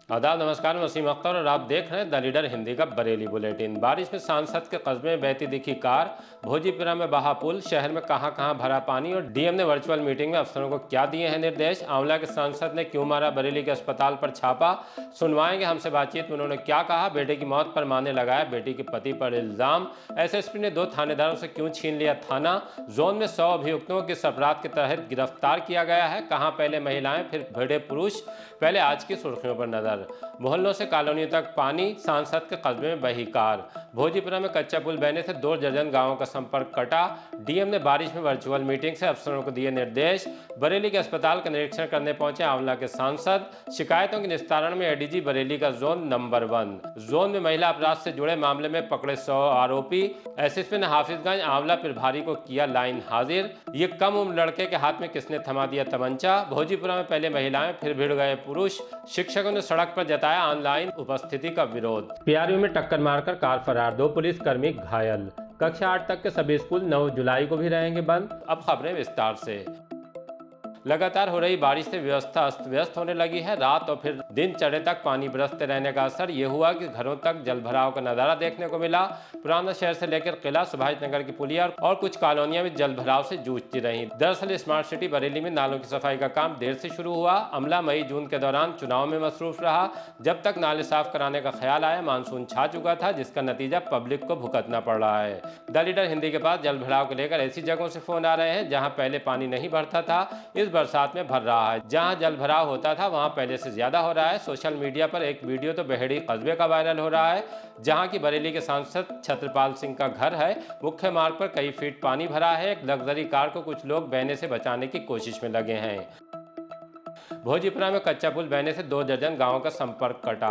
आदाब नमस्कार, मैं वसीम अख्तर और आप देख रहे हैं द लीडर हिंदी का बरेली बुलेटिन। बारिश में सांसद के कस्बे में बहती दिखी कार, भोजीपुरा में बहा पुल, शहर में कहां भरा पानी और डीएम ने वर्चुअल मीटिंग में अफसरों को क्या दिए हैं निर्देश। आंवला के सांसद ने क्यों मारा बरेली के अस्पताल पर छापा, सुनवाएंगे हमसे बातचीत में उन्होंने क्या कहा। बेटे की मौत पर माने लगाया बेटी के पति पर इल्जाम, एसएसपी ने 2 थानेदारों से क्यों छीन लिया थाना। जोन में 100 अभियुक्तों को किस अपराध के तहत गिरफ्तार किया गया है, कहां पहले महिलाएं फिर भिड़े पुरुष। पहले आज की सुर्खियों पर नजर। मोहल्लों से कॉलोनियों तक पानी, सांसद के कस्बे में बही कार। भोजीपुरा में कच्चा पुल बहने से 2 दर्जन गांवों का संपर्क कटा। डीएम ने बारिश में वर्चुअल मीटिंग से अफसरों को दिए निर्देश। बरेली के अस्पताल का निरीक्षण करने पहुंचे आंवला के सांसद। शिकायतों के निस्तारण में एडीजी बरेली का जोन नंबर 1। जोन में महिला अपराध से जुड़े मामले में पकड़े 100 आरोपी। एसएसपी ने हाफिजगंज आंवला प्रभारी को किया लाइन हाजिर। ये कम उम्र लड़के के हाथ में किसने थमा दिया तमंचा। भोजीपुरा में पहले महिलाएं फिर भिड़ गए पुरुष। शिक्षकों ने सड़क पर जताया ऑनलाइन उपस्थिति का विरोध। पीआरयू में टक्कर मारकर कार फरार, 2 पुलिसकर्मी घायल। कक्षा 8 तक के सभी स्कूल 9 जुलाई को भी रहेंगे बंद। अब खबरें विस्तार से। लगातार हो रही बारिश से व्यवस्था अस्त व्यस्त होने लगी है। रात और फिर दिन चढ़े तक पानी बरसते रहने का असर ये हुआ कि घरों तक जल भराव का नजारा देखने को मिला। पुराना शहर से लेकर किला, सुभाष नगर की पुलिया और कुछ कॉलोनियां भी जल भराव से जूझती रहीं। दरअसल स्मार्ट सिटी बरेली में नालों की सफाई का काम देर से शुरू हुआ। अमला मई जून के दौरान चुनाव में मसरूफ रहा। जब तक नाले साफ कराने का ख्याल आया, मानसून छा चुका था, जिसका नतीजा पब्लिक को भुगतना पड़ रहा है। द लीडर हिंदी के पास जल भराव को लेकर ऐसी जगहों से फोन आ रहे हैं जहां पहले पानी नहीं भरता था, इस बरसात में भर रहा है। जहां जल भराव होता था वहां पहले से ज्यादा हो रहा है। सोशल मीडिया पर एक वीडियो तो बेहड़ी कस्बे का वायरल हो रहा है, जहां की बरेली के सांसद छत्रपाल सिंह का घर है। मुख्य मार्ग पर कई फीट पानी भरा है। एक लग्जरी कार को कुछ लोग बहने से बचाने की कोशिश में लगे हैं। भोजीपुरा में कच्चा पुल बहने से 2 दर्जन गांवों का संपर्क कटा।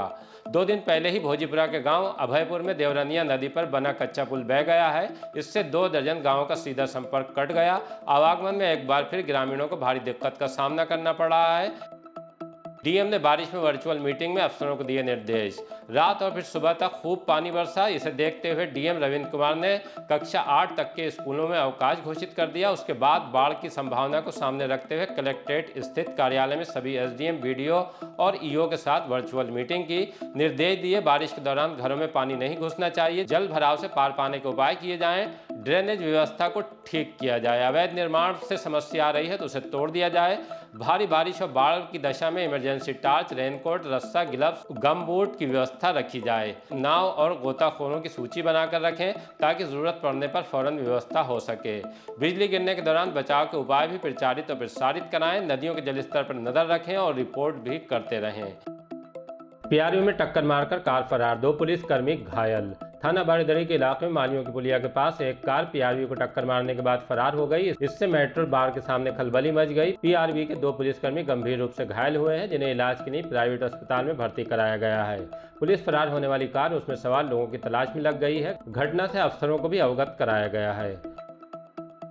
2 दिन पहले ही भोजीपुरा के गांव अभयपुर में देवरनिया नदी पर बना कच्चा पुल बह गया है। इससे 2 दर्जन गांवों का सीधा संपर्क कट गया। आवागमन में एक बार फिर ग्रामीणों को भारी दिक्कत का सामना करना पड़ रहा है। डीएम ने बारिश में वर्चुअल मीटिंग में अफसरों को दिए निर्देश। रात और फिर सुबह तक खूब पानी बरसा। इसे देखते हुए डीएम रविंद्र कुमार ने कक्षा 8 तक के स्कूलों में अवकाश घोषित कर दिया। उसके बाद बाढ़ की संभावना को सामने रखते हुए कलेक्ट्रेट स्थित कार्यालय में सभी एसडीएम, बीडीओ और ईओ के साथ वर्चुअल मीटिंग की। निर्देश दिए बारिश के दौरान घरों में पानी नहीं घुसना चाहिए, जल भराव से पार पाने के उपाय किए जाएं, ड्रेनेज व्यवस्था को ठीक किया जाए, अवैध निर्माण से समस्या आ रही है तो उसे तोड़ दिया जाए। भारी बारिश और बाढ़ की दशा में इमरजेंसी टार्च, रेनकोट, रस्सा, ग्लव्स, गम बूट की व्यवस्था रखी जाए। नाव और गोताखोरों की सूची बनाकर रखें ताकि जरूरत पड़ने पर फौरन व्यवस्था हो सके। बिजली गिरने के दौरान बचाव के उपाय भी प्रचारित और प्रसारित कराएं। नदियों के जलस्तर पर नजर रखें और रिपोर्ट भी करते रहें। पीआरयू में टक्कर मारकर कार फरार, 2 पुलिसकर्मी घायल। थाना बारीदरी के इलाके में मालियों की पुलिया के पास एक कार पीआरवी को टक्कर मारने के बाद फरार हो गई। इससे मेट्रो बार के सामने खलबली मच गई। पीआरवी के 2 पुलिसकर्मी गंभीर रूप से घायल हुए हैं, जिन्हें इलाज के लिए प्राइवेट अस्पताल में भर्ती कराया गया है। पुलिस फरार होने वाली कार उसमें सवार लोगों की तलाश में लग गई है। घटना से अफसरों को भी अवगत कराया गया है।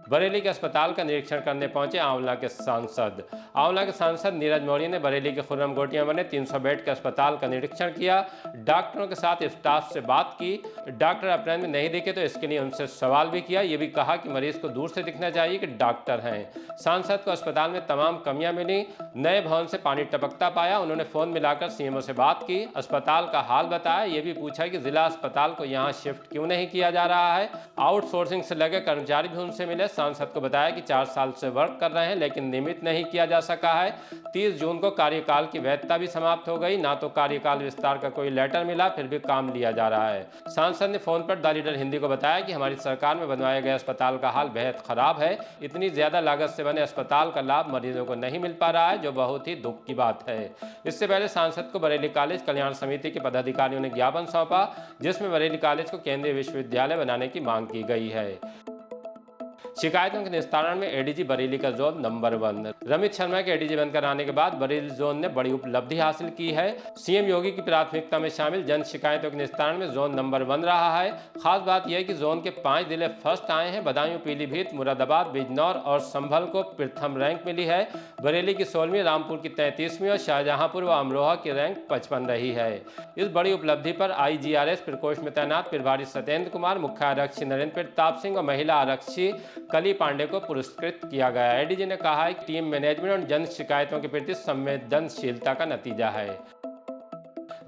बरेली के अस्पताल का निरीक्षण करने पहुंचे आंवला के सांसद। आंवला के सांसद नीरज मौर्य ने बरेली के खुर्रम गोटियां बने 300 बेड के अस्पताल का निरीक्षण किया। डॉक्टरों के साथ स्टाफ से बात की। डॉक्टर अप्रैल में नहीं दिखे तो इसके लिए उनसे सवाल भी किया। ये भी कहा कि मरीज को दूर से दिखना चाहिए कि डॉक्टर हैं। सांसद को अस्पताल में तमाम कमियां मिली। नए भवन से पानी टपकता पाया। उन्होंने फोन मिलाकर सीएमओ से बात की, अस्पताल का हाल बताया। ये भी पूछा कि जिला अस्पताल को यहाँ शिफ्ट क्यों नहीं किया जा रहा है। आउटसोर्सिंग से लगे कर्मचारी भी उनसे मिले। सांसद को बताया कि 4 साल से वर्क कर रहे हैं लेकिन नियमित नहीं किया जा सका है। 30 जून को कार्यकाल की वैधता भी समाप्त हो गई। ना तो कार्यकाल विस्तार का कोई लेटर मिला, फिर भी काम लिया जा रहा है। सांसद ने फोन पर द लीडर हिंदी को बताया कि हमारी सरकार में बनवाए गए अस्पताल का हाल बेहद खराब है। इतनी ज्यादा लागत से बने अस्पताल का लाभ मरीजों को नहीं मिल पा रहा है, जो बहुत ही दुख की बात है। इससे पहले सांसद को बरेली कॉलेज कल्याण समिति के पदाधिकारियों ने ज्ञापन सौंपा, जिसमें बरेली कॉलेज को केंद्रीय विश्वविद्यालय बनाने की मांग की गई है। शिकायतों के निस्तारण में एडीजी बरेली का जोन नंबर 1। रमित शर्मा के एडीजी बनकर आने के बाद बरेली जोन ने बड़ी उपलब्धि हासिल की है। सीएम योगी की प्राथमिकता में शामिल जन शिकायतों के निस्तारण में जोन नंबर 1 रहा है। खास बात यह है कि जोन के 5 जिले फर्स्ट आए हैं। बदायूं, पीलीभीत, मुरादाबाद, बिजनौर और संभल को प्रथम रैंक मिली है। बरेली की 16वीं, रामपुर की 33वीं और शाहजहांपुर व अमरोहा की रैंक 55 रही है। इस बड़ी उपलब्धि पर आईजीआरएस प्रकोष्ठ में तैनात प्रभारी सत्येंद्र कुमार, मुख्य आरक्षी नरेंद्र प्रताप सिंह और महिला आरक्षी कली पांडे को पुरस्कृत किया गया। एडीजी ने कहा है कि टीम मैनेजमेंट और जन शिकायतों के प्रति संवेदनशीलता का नतीजा है।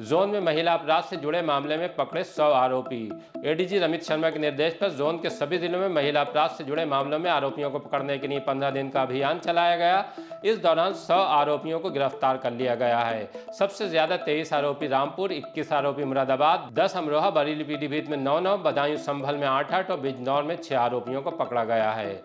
जोन में महिला अपराध से जुड़े मामले में पकड़े 100 आरोपी। एडीजी रमित शर्मा के निर्देश पर जोन के सभी जिलों में महिला अपराध से जुड़े मामलों में आरोपियों को पकड़ने के लिए 15 दिन का अभियान चलाया गया। इस दौरान 100 आरोपियों को गिरफ्तार कर लिया गया है। सबसे ज्यादा 23 आरोपी रामपुर, 21 आरोपी मुरादाबाद, 10 अमरोहा, बरेली पीलीभीत में 9-9, बदायूं संभल में 8-8 और बिजनौर में 6 आरोपियों को पकड़ा गया है।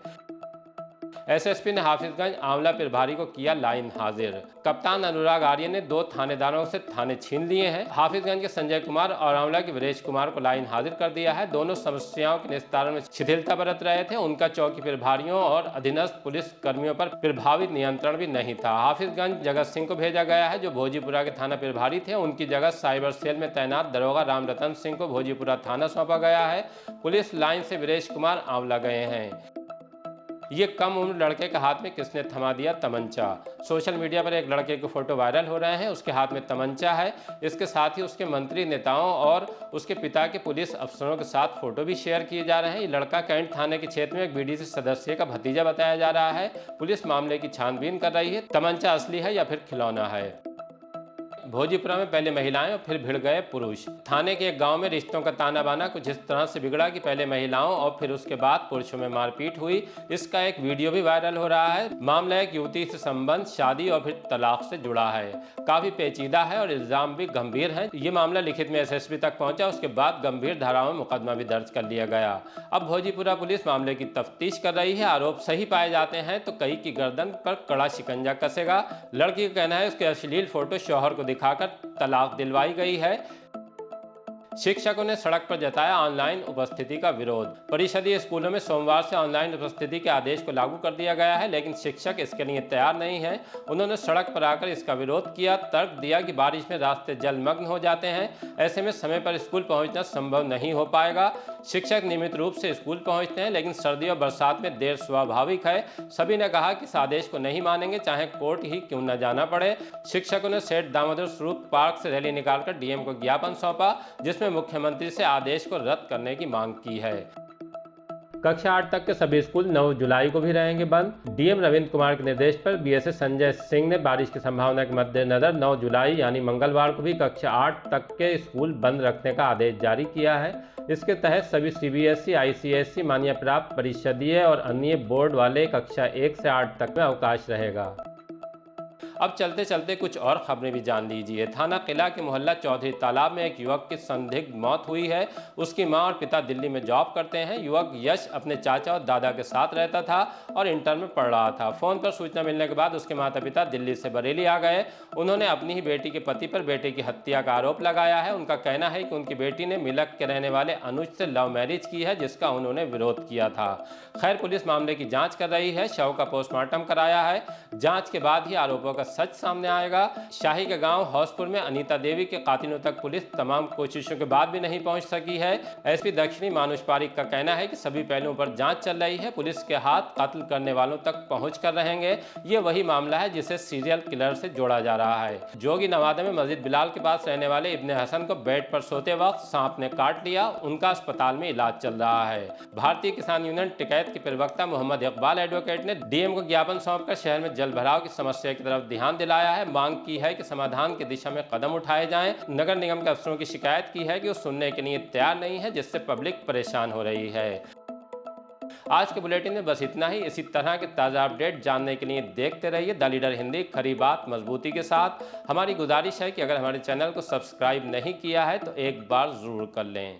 एसएसपी ने हाफिजगंज आंवला प्रभारी को किया लाइन हाजिर। कप्तान अनुराग आर्य ने 2 थानेदारों से थाने छीन लिए हैं। हाफिजगंज के संजय कुमार और आंवला के वीरेश कुमार को लाइन हाजिर कर दिया है। दोनों समस्याओं के निस्तारण में शिथिलता बरत रहे थे। उनका चौकी प्रभारियों और अधीनस्थ पुलिस कर्मियों पर प्रभावी नियंत्रण भी नहीं था। हाफिजगंज जगत सिंह को भेजा गया है, जो भोजीपुरा के थाना प्रभारी थे। उनकी जगह साइबर सेल में तैनात दरोगा राम रतन सिंह को भोजीपुरा थाना सौंपा गया है। पुलिस लाइन से वीरेश कुमार आंवला गए हैं। ये कम उम्र लड़के के हाथ में किसने थमा दिया तमंचा। सोशल मीडिया पर एक लड़के के फोटो वायरल हो रहे हैं। उसके हाथ में तमंचा है। इसके साथ ही उसके मंत्री, नेताओं और उसके पिता के पुलिस अफसरों के साथ फोटो भी शेयर किए जा रहे हैं। ये लड़का कैंट थाने के क्षेत्र में एक बीडीसी सदस्य का भतीजा बताया जा रहा है। पुलिस मामले की छानबीन कर रही है। तमंचा असली है या फिर खिलौना है। भोजीपुरा में पहले महिलाएं और फिर भिड़ गए पुरुष। थाने के एक गांव में रिश्तों का ताना बाना कुछ इस तरह से बिगड़ा कि पहले महिलाओं और फिर उसके बाद पुरुषों में मारपीट हुई। इसका एक वीडियो भी वायरल हो रहा है। मामला एक युवती से संबंध, शादी और फिर तलाक से जुड़ा है। काफी पेचीदा है और इल्जाम भी गंभीर है। ये मामला लिखित में एसएसपी तक पहुंचा। उसके बाद गंभीर धाराओं में मुकदमा भी दर्ज कर लिया गया। अब भोजीपुरा पुलिस मामले की तफ्तीश कर रही है। आरोप सही पाए जाते हैं तो कई की गर्दन पर कड़ा शिकंजा कसेगा। लड़की का कहना है उसके अश्लील फोटो शौहर को दिखाकर तलाक दिलवाई गई है। शिक्षकों ने सड़क पर जताया ऑनलाइन उपस्थिति का विरोध। परिषदीय स्कूलों में सोमवार से ऑनलाइन उपस्थिति के आदेश को लागू कर दिया गया है, लेकिन शिक्षक इसके लिए तैयार नहीं हैं। उन्होंने सड़क पर आकर इसका विरोध किया। तर्क दिया कि बारिश में रास्ते जलमग्न हो जाते हैं, ऐसे में समय पर स्कूल पहुंचना संभव नहीं हो पाएगा। शिक्षक नियमित रूप से स्कूल पहुंचते हैं, लेकिन सर्दी और बरसात में देर स्वाभाविक है। सभी ने कहा कि इस आदेश को नहीं मानेंगे, चाहे कोर्ट ही क्यों न जाना पड़े। शिक्षकों ने सेठ दामोदर स्वरूप पार्क से रैली निकालकर डीएम को ज्ञापन सौंपा, जिसमें मुख्यमंत्री से आदेश को रद्द करने की मांग की है। कक्षा 8 तक के सभी स्कूल 9 जुलाई को भी रहेंगे बंद। डीएम रविंद्र कुमार के निर्देश पर बीएसए संजय सिंह ने बारिश की संभावना के मद्देनजर 9 जुलाई यानी मंगलवार को भी कक्षा 8 तक के स्कूल बंद रखने का आदेश जारी किया है। इसके तहत सभी सीबीएसई, आईसीएसई, मान्यता प्राप्त परिषदीय और अन्य बोर्ड वाले कक्षा 1 से 8 तक में अवकाश रहेगा। अब चलते चलते कुछ और खबरें भी जान लीजिए। थाना किला के मोहल्ला चौधरी तालाब में एक युवक की संदिग्ध मौत हुई है। उसकी मां और पिता दिल्ली में जॉब करते हैं। युवक यश अपने चाचा और दादा के साथ रहता था और इंटर में पढ़ रहा था। फोन पर सूचना मिलने के बाद उसके माता पिता दिल्ली से बरेली आ गए। उन्होंने अपनी ही बेटी के पति पर बेटे की हत्या का आरोप लगाया है। उनका कहना है कि उनकी बेटी ने मिलक के रहने वाले अनुज से लव मैरिज की है, जिसका उन्होंने विरोध किया था। खैर, पुलिस मामले की जाँच कर रही है। शव का पोस्टमार्टम कराया है। जाँच के बाद ही आरोपों का सच सामने आएगा। शाही के गांव हौसपुर में अनीता देवी के कातिलों तक पुलिस तमाम कोशिशों के बाद भी नहीं पहुंच सकी है। एसपी दक्षिणी मानुष पारिक का कहना है कि सभी पहलुओं पर जांच चल रही है। पुलिस के हाथ कत्ल करने वालों तक पहुंच कर रहेंगे। ये वही मामला है जिसे सीरियल किलर से जोड़ा जा रहा है। जोगी नवादा में मस्जिद बिलाल के पास रहने वाले इब्ने हसन को बेड पर सोते वक्त सांप ने काट लिया। उनका अस्पताल में इलाज चल रहा है। भारतीय किसान यूनियन टिकैत के प्रवक्ता मोहम्मद इकबाल एडवोकेट ने डीएम को ज्ञापन सौंपकर शहर में जल भराव की समस्या की तरफ ध्यान दिलाया है। मांग की है कि समाधान की दिशा में कदम उठाए जाएं। नगर निगम के अफसरों की शिकायत की है कि वो सुनने के लिए तैयार नहीं है, जिससे पब्लिक परेशान हो रही है। आज के बुलेटिन में बस इतना ही। इसी तरह के ताज़ा अपडेट जानने के लिए देखते रहिए द लीडर हिंदी, खरी बात मजबूती के साथ। हमारी गुजारिश है कि अगर हमारे चैनल को सब्सक्राइब नहीं किया है तो एक बार जरूर कर लें।